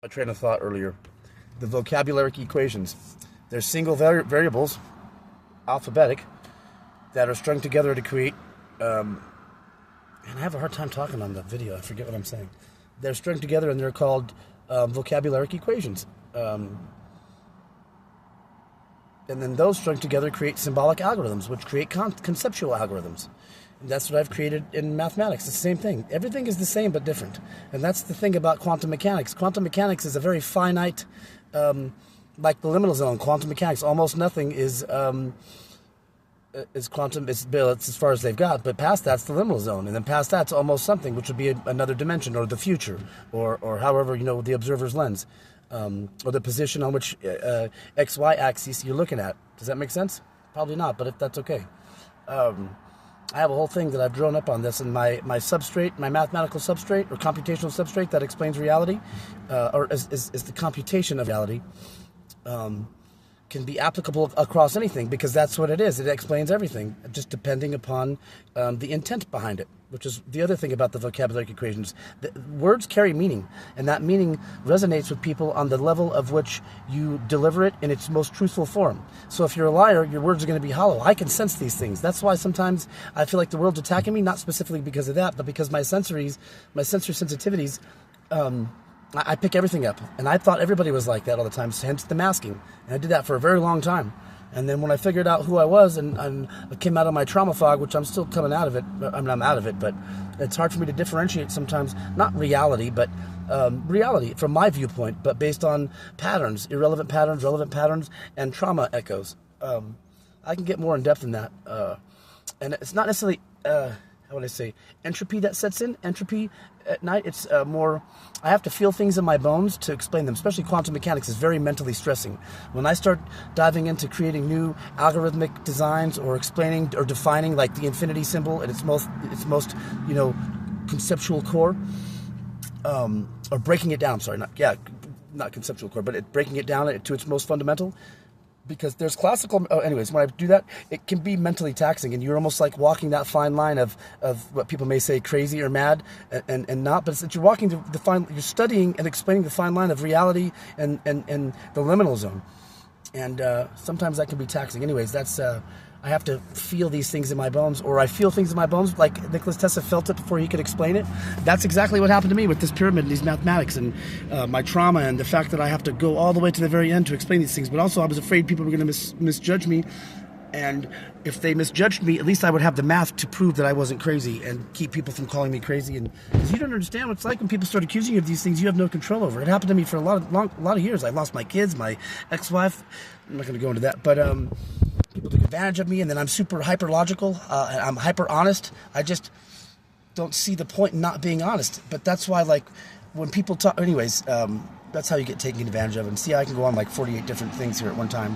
A train of thought earlier. The vocabulary equations. They're single variables, alphabetic, that are strung together to create. And I have a hard time talking on the video. I forget what I'm saying. They're strung together and they're called vocabulary equations. And then those strung together create symbolic algorithms, which create conceptual algorithms. And that's what I've created in mathematics. It's the same thing. Everything is the same but different. And that's the thing about quantum mechanics. Quantum mechanics is a very finite, like the liminal zone. Quantum mechanics, almost nothing is quantum. It's as far as they've got. But past that's the liminal zone, and then past that's almost something, which would be another dimension or the future, or however the observer's lens. Or the position on which XY axis you're looking at. Does that make sense? Probably not, but if that's okay. I have a whole thing that I've drawn up on this, and my substrate, my mathematical substrate or computational substrate that explains reality, or is the computation of reality, can be applicable across anything because that's what it is. It explains everything, just depending upon the intent behind it, which is the other thing about the vocabulary equations. The words carry meaning, and that meaning resonates with people on the level of which you deliver it in its most truthful form. So if you're a liar, your words are going to be hollow. I can sense these things. That's why sometimes I feel like the world's attacking me, not specifically because of that, but because my sensory sensitivities, I pick everything up. And I thought everybody was like that all the time, hence the masking. And I did that for a very long time. And then when I figured out who I was and I came out of my trauma fog, which I'm still coming out of it, I'm out of it, but it's hard for me to differentiate sometimes, not reality, but reality from my viewpoint, but based on patterns, irrelevant patterns, relevant patterns, and trauma echoes. I can get more in depth than that. And it's not necessarily, how would I say, entropy that sets in. Entropy at night, it's more, I have to feel things in my bones to explain them, especially quantum mechanics is very mentally stressing. When I start diving into creating new algorithmic designs or explaining or defining like the infinity symbol at its most conceptual core, or breaking it down, not conceptual core, but breaking it down to its most fundamental. Because there's classical, anyways, when I do that, it can be mentally taxing, and you're almost like walking that fine line of what people may say crazy or mad, and not, but it's that you're walking the fine, you're studying and explaining the fine line of reality and the liminal zone, and sometimes that can be taxing. Anyways, that's I have to feel these things in my bones, or I feel things in my bones like Nikola Tesla felt it before he could explain it. That's exactly what happened to me with this pyramid and these mathematics and my trauma and the fact that I have to go all the way to the very end to explain these things. But also I was afraid people were going to misjudge me. And if they misjudged me, at least I would have the math to prove that I wasn't crazy and keep people from calling me crazy. And because you don't understand what it's like when people start accusing you of these things you have no control over. It happened to me for a lot of years. I lost my kids, my ex-wife. I'm not going to go into that, but people took advantage of me, and then I'm super hyper logical. I'm hyper honest. I just don't see the point in not being honest. But that's why, like, when people talk, anyways, that's how you get taken advantage of. And see, I can go on like 48 different things here at one time.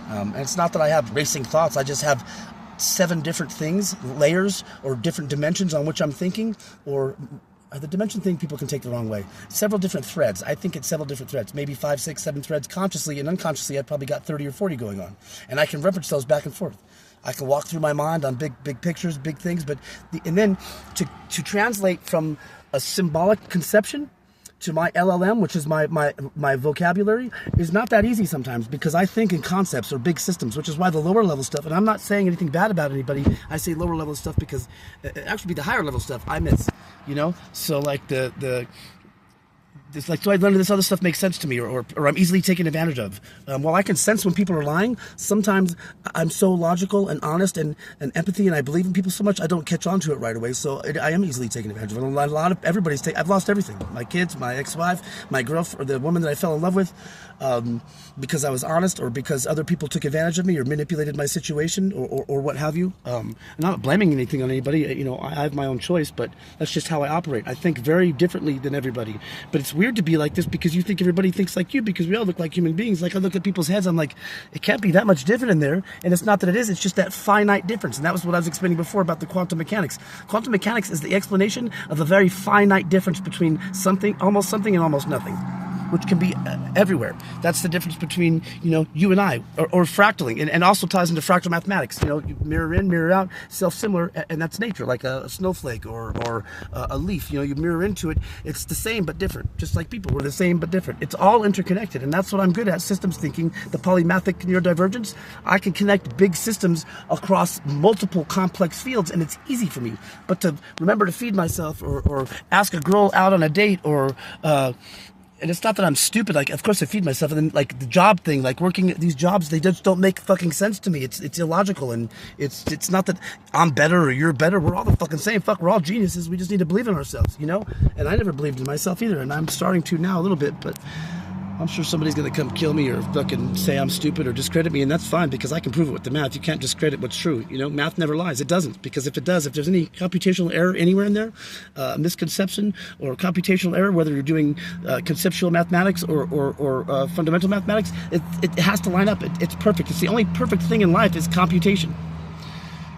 And it's not that I have racing thoughts. I just have 7 different things, layers, or different dimensions on which I'm thinking, or the dimension thing people can take the wrong way. Several different threads. I think it's several different threads, maybe 5, 6, 7 threads consciously, and unconsciously I've probably got 30 or 40 going on. And I can reference those back and forth. I can walk through my mind on big pictures, big things, and then to translate from a symbolic conception to my LLM, which is my vocabulary, is not that easy sometimes because I think in concepts or big systems, which is why the lower level stuff, and I'm not saying anything bad about anybody, I say lower level stuff because it actually be the higher level stuff I miss, So like so I learned this other stuff makes sense to me, or I'm easily taken advantage of. While I can sense when people are lying, sometimes I'm so logical and honest and empathy, and I believe in people so much I don't catch on to it right away. So I am easily taken advantage of. And a lot of I've lost everything: my kids, my ex-wife, my girlfriend, or the woman that I fell in love with, because I was honest, or because other people took advantage of me or manipulated my situation, or what have you. I'm not blaming anything on anybody. I have my own choice, but that's just how I operate. I think very differently than everybody, but it's weird to be like this because you think everybody thinks like you because we all look like human beings. Like I look at people's heads, I'm like, it can't be that much different in there. And it's not that it is, it's just that finite difference. And that was what I was explaining before about the quantum mechanics. Quantum mechanics is the explanation of a very finite difference between almost something and almost nothing. which can be everywhere. That's the difference between, you and I, or fractaling, and also ties into fractal mathematics. You mirror in, mirror out, self-similar, and that's nature, like a snowflake or a leaf. You mirror into it. It's the same but different, just like people. We're the same but different. It's all interconnected, and that's what I'm good at, systems thinking, the polymathic neurodivergence. I can connect big systems across multiple complex fields, and it's easy for me. But to remember to feed myself, or ask a girl out on a date, or and it's not that I'm stupid. Like, of course I feed myself. And then, like, the job thing, like working at these jobs, they just don't make fucking sense to me. It's illogical. And it's not that I'm better or you're better. We're all the fucking same. Fuck, we're all geniuses. We just need to believe in ourselves, And I never believed in myself either. And I'm starting to now a little bit, but I'm sure somebody's going to come kill me or fucking say I'm stupid or discredit me, and that's fine because I can prove it with the math. You can't discredit what's true. Math never lies. It doesn't, because if it does, if there's any computational error anywhere in there, misconception or computational error, whether you're doing conceptual mathematics or fundamental mathematics, it has to line up. It's perfect. It's the only perfect thing in life is computation.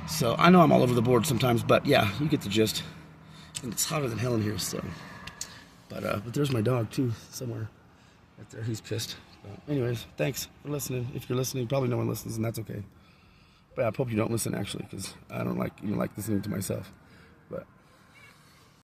So I know I'm all over the board sometimes, but yeah, you get the gist. And it's hotter than hell in here, so. But there's my dog too, somewhere. Right there, he's pissed. But anyways, thanks for listening. If you're listening, probably no one listens, and that's okay. But I hope you don't listen, actually, because I don't even like listening to myself.